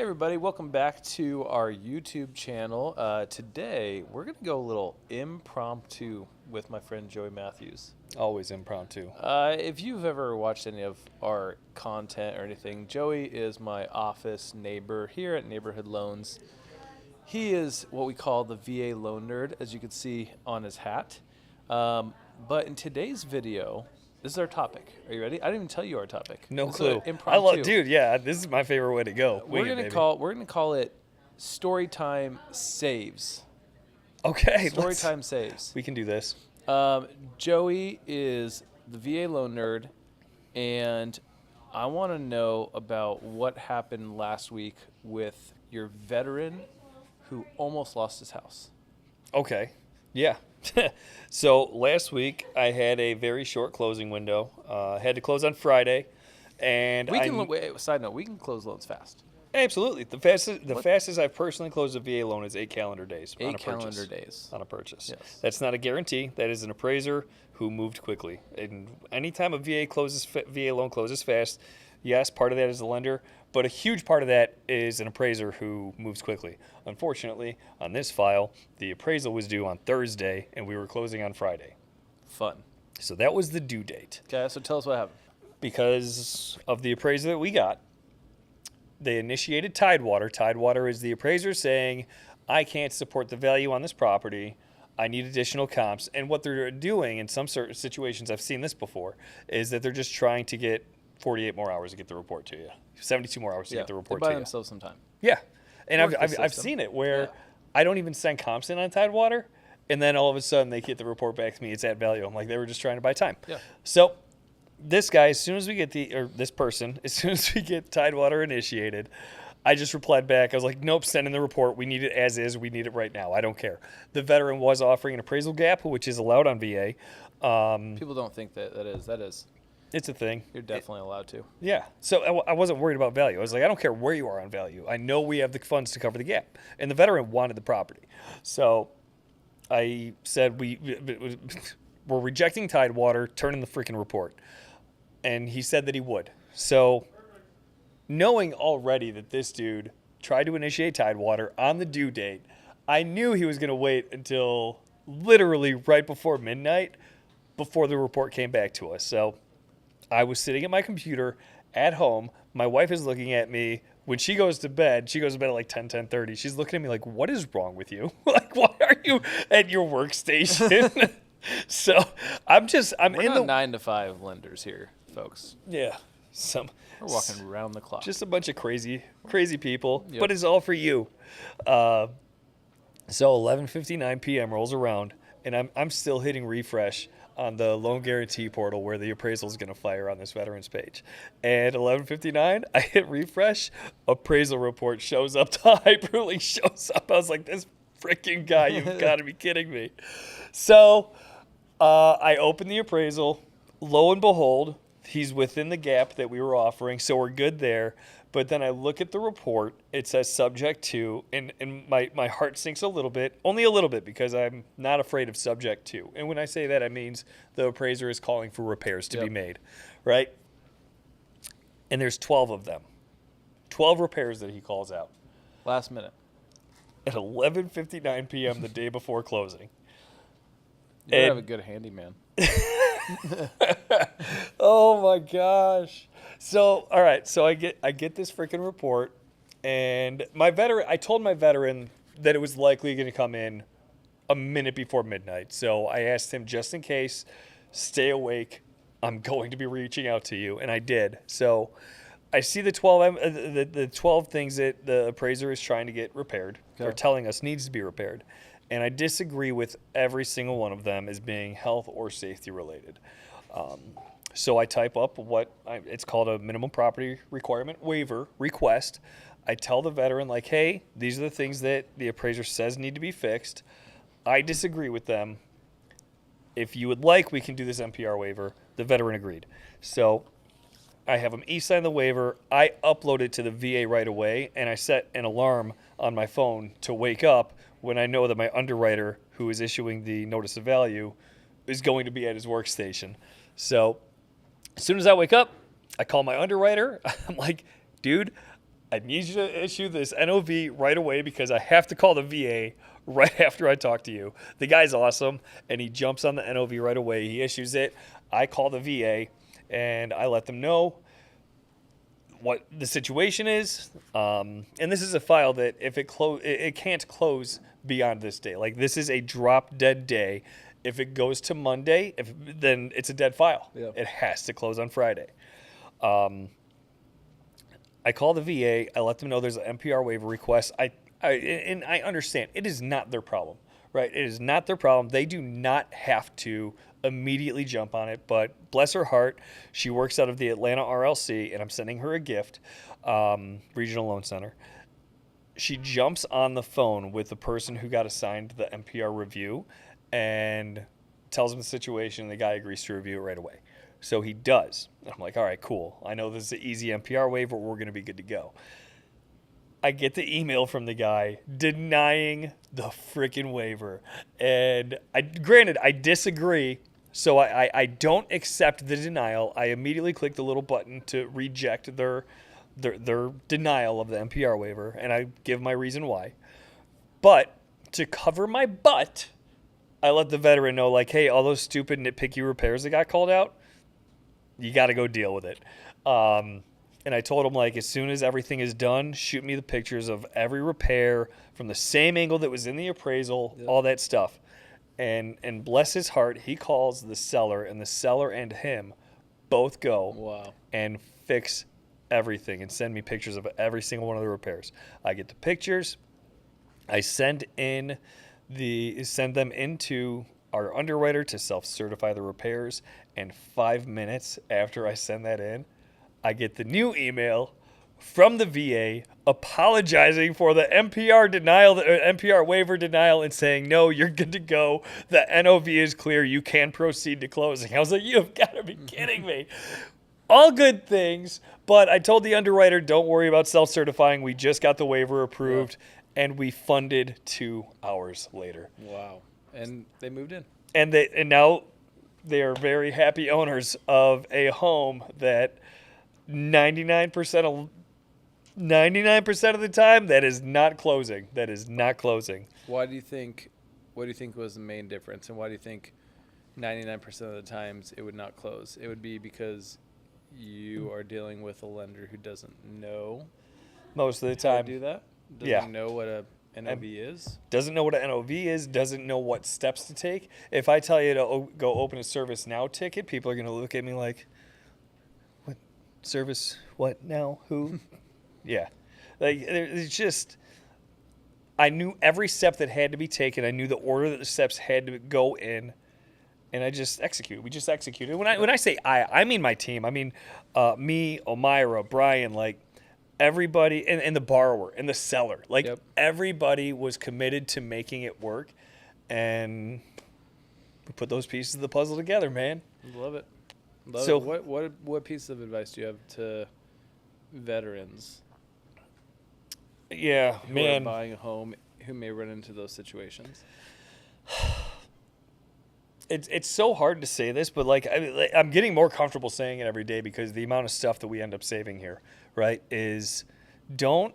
everybody, welcome back to our YouTube channel. Today, we're going to go a little impromptu with my friend Joey Mathews. Always impromptu. If you've ever watched any of our content or anything, Joey is my office neighbor here at Neighborhood Loans. He is what we call the VA Loan Nerd, as you can see on his hat. But in today's video, this is our topic. Are you ready? I didn't even tell you our topic. No It's clue. impromptu. Dude, yeah, this is my favorite way to go. We're gonna call it Storytime Saves. Okay. Storytime Saves. We can do this. Joey is the VA Loan Nerd, and I want to know about what happened last week with your veteran who almost lost his house. Okay. Yeah. So last week I had a very short closing window. Had to close on Friday, and Side note: we can close loans fast. Absolutely. The fastest I've personally closed a VA loan is 8 calendar days. 8 calendar days on a purchase. Yes. That's not a guarantee. That is an appraiser who moved quickly. And anytime a VA loan closes fast, yes, part of that is the lender, but a huge part of that is an appraiser who moves quickly. Unfortunately, on this file, the appraisal was due on Thursday, and we were closing on Friday. Fun. So that was the due date. Okay, so tell us what happened. Because of the appraiser that we got, they initiated Tidewater. Tidewater is the appraiser saying, I can't support the value on this property. I need additional comps. And what they're doing in some certain situations, I've seen this before, is that they're just trying to get 48 more hours to get the report to you. 72 more hours to get the report to you. They buy themselves some time. Yeah. And I've seen it where I don't even send comps in on Tidewater, and then all of a sudden they get the report back to me. It's at value. I'm like, they were just trying to buy time. Yeah. So this guy, as soon as we get Tidewater initiated, I just replied back. I was like, nope, send in the report. We need it as is. We need it right now. I don't care. The veteran was offering an appraisal gap, which is allowed on VA. People don't think that is. It's a thing. You're definitely allowed to. Yeah. So I wasn't worried about value. I was like, I don't care where you are on value. I know we have the funds to cover the gap. And the veteran wanted the property. So I said, we're rejecting Tidewater, turn in the freaking report. And he said that he would. So knowing already that this dude tried to initiate Tidewater on the due date, I knew he was going to wait until literally right before midnight before the report came back to us. So I was sitting at my computer at home. My wife is looking at me. When she goes to bed at like 10:30. She's looking at me like, what is wrong with you? Like, why are you at your workstation? So we're in the 9 to 5 lenders here, folks. Yeah. We're walking around the clock. Just a bunch of crazy people, but it's all for you. So 11:59 p.m. rolls around, and I'm still hitting refresh on the loan guarantee portal where the appraisal is going to fire on this veterans page. And 11:59, I hit refresh, appraisal report shows up, the hyperlink shows up. I was like, this freaking guy, you've got to be kidding me. So I open the appraisal. Lo and behold, he's within the gap that we were offering, so we're good there. But then I look at the report. It says subject to, and my heart sinks a little bit, only a little bit, because I'm not afraid of subject to. And when I say that, it means the appraiser is calling for repairs to be made, right? And there's 12 of them. 12 repairs that he calls out. Last minute. At 11:59 p.m. the day before closing. You have a good handyman. Oh my gosh. So, all right. So I get this freaking report, and I told my veteran that it was likely going to come in a minute before midnight. So I asked him, just in case, stay awake. I'm going to be reaching out to you. And I did. So I see the 12 things that the appraiser is trying to get repaired, or telling us needs to be repaired. And I disagree with every single one of them as being health or safety related. So I type up it's called a minimum property requirement waiver request. I tell the veteran, like, hey, these are the things that the appraiser says need to be fixed. I disagree with them. If you would like, we can do this NPR waiver. The veteran agreed. So I have him e-sign the waiver. I upload it to the VA right away, and I set an alarm on my phone to wake up when I know that my underwriter, who is issuing the notice of value, is going to be at his workstation. So as soon as I wake up, I call my underwriter. I'm like, dude, I need you to issue this NOV right away because I have to call the VA right after I talk to you. The guy's awesome, and he jumps on the NOV right away. He issues it. I call the VA, and I let them know what the situation is. And this is a file that if it can't close beyond this day. Like, this is a drop dead day. If it goes to Monday, then it's a dead file. Yeah. It has to close on Friday. I call the VA. I let them know there's an NPR waiver request. I understand it is not their problem, right? It is not their problem. They do not have to immediately jump on it. But bless her heart, she works out of the Atlanta RLC, and I'm sending her a gift, Regional Loan Center. She jumps on the phone with the person who got assigned the NPR review and tells him the situation. The guy agrees to review it right away. So he does. And I'm like, all right, cool. I know this is an easy NPR waiver. We're going to be good to go. I get the email from the guy denying the freaking waiver. And granted, I disagree. So I don't accept the denial. I immediately click the little button to reject their denial of the NPR waiver. And I give my reason why. But to cover my butt, I let the veteran know, like, hey, all those stupid nitpicky repairs that got called out, you got to go deal with it. And I told him, like, as soon as everything is done, shoot me the pictures of every repair from the same angle that was in the appraisal, all that stuff. And bless his heart, he calls the seller, and the seller and him both go and fix everything and send me pictures of every single one of the repairs. I get the pictures. I send them into our underwriter to self-certify the repairs, and 5 minutes after I send that in, I get the new email from the VA apologizing for the NPR denial, the NPR waiver denial, and saying, no, you're good to go. The NOV is clear. You can proceed to closing. I was like, you've got to be kidding me. All good things, but I told the underwriter, don't worry about self-certifying. We just got the waiver approved, and we funded 2 hours later. Wow. And they moved in. And now they are very happy owners of a home that 99% of the time that is not closing. That is not closing. What do you think was the main difference, and why do you think 99% of the times it would not close? It would be because you are dealing with a lender who doesn't know most of the how time. to do that? Doesn't know what a NOV is? Doesn't know what an NOV is, doesn't know what steps to take. If I tell you to go open a Service Now ticket, people are going to look at me like, what? Service? What now? Who? Yeah. Like, it's just, I knew every step that had to be taken. I knew the order that the steps had to go in, and I just executed. We just executed. When I say I mean my team. I mean me, Omira, Brian, like, everybody, and the borrower and the seller, like everybody was committed to making it work, and we put those pieces of the puzzle together, man. Love it. So what piece of advice do you have to veterans? Yeah, who man, are buying a home who may run into those situations? It's so hard to say this, but like I'm getting more comfortable saying it every day because the amount of stuff that we end up saving here, right, is don't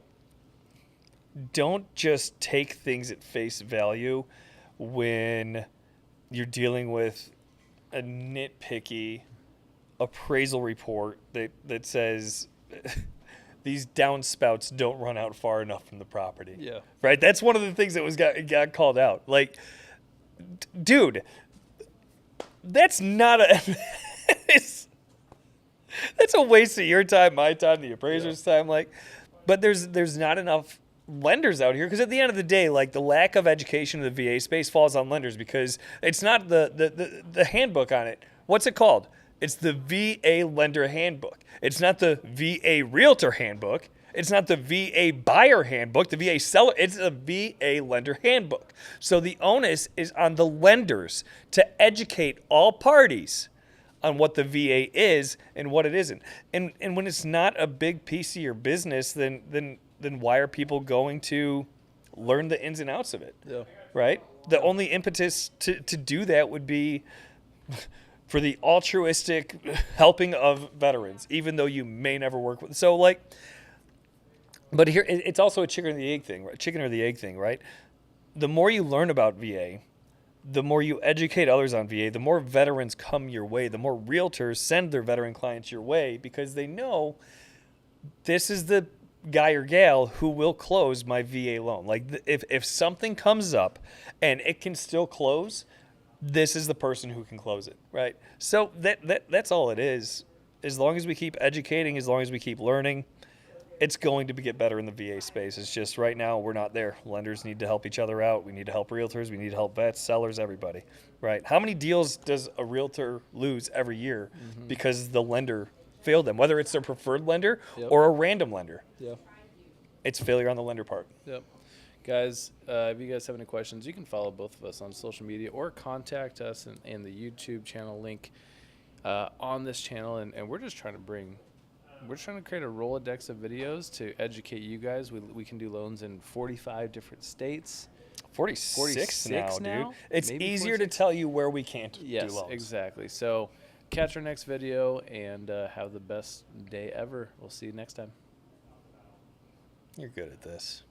just take things at face value when you're dealing with a nitpicky appraisal report that says these downspouts don't run out far enough from the property. Yeah. Right? That's one of the things that got called out. Like, dude, that's not that's a waste of your time, my time, the appraiser's time. Like, but there's not enough lenders out here because at the end of the day, like, the lack of education in the VA space falls on lenders because it's not the handbook on it. What's it called? It's the VA Lender Handbook. It's not the VA Realtor Handbook. It's not the VA Buyer Handbook, the VA Seller. It's a VA Lender Handbook. So the onus is on the lenders to educate all parties on what the VA is and what it isn't. And when it's not a big piece of your business, then why are people going to learn the ins and outs of it? Yeah. Right? The only impetus to do that would be for the altruistic helping of veterans, even though you may never work with. So, like, But here, it's also a chicken or the egg thing, right? Chicken or the egg thing, right? The more you learn about VA, the more you educate others on VA, the more veterans come your way, the more realtors send their veteran clients your way because they know this is the guy or gal who will close my VA loan. Like if something comes up and it can still close, this is the person who can close it, right? So that's all it is. As long as we keep educating, as long as we keep learning, it's going to get better in the VA space. It's just right now we're not there. Lenders need to help each other out. We need to help realtors. We need to help vets, sellers, everybody, right? How many deals does a realtor lose every year because the lender failed them, whether it's their preferred lender or a random lender? Yeah. It's failure on the lender part. Yep. Guys, if you guys have any questions, you can follow both of us on social media or contact us in the YouTube channel link on this channel. And we're just trying to create a Rolodex of videos to educate you guys. We can do loans in 45 different states. 46 now, dude. It's Maybe easier 46? to tell you where we can't do Yes, loans. exactly. So catch our next video and have the best day ever. We'll see you next time. You're good at this.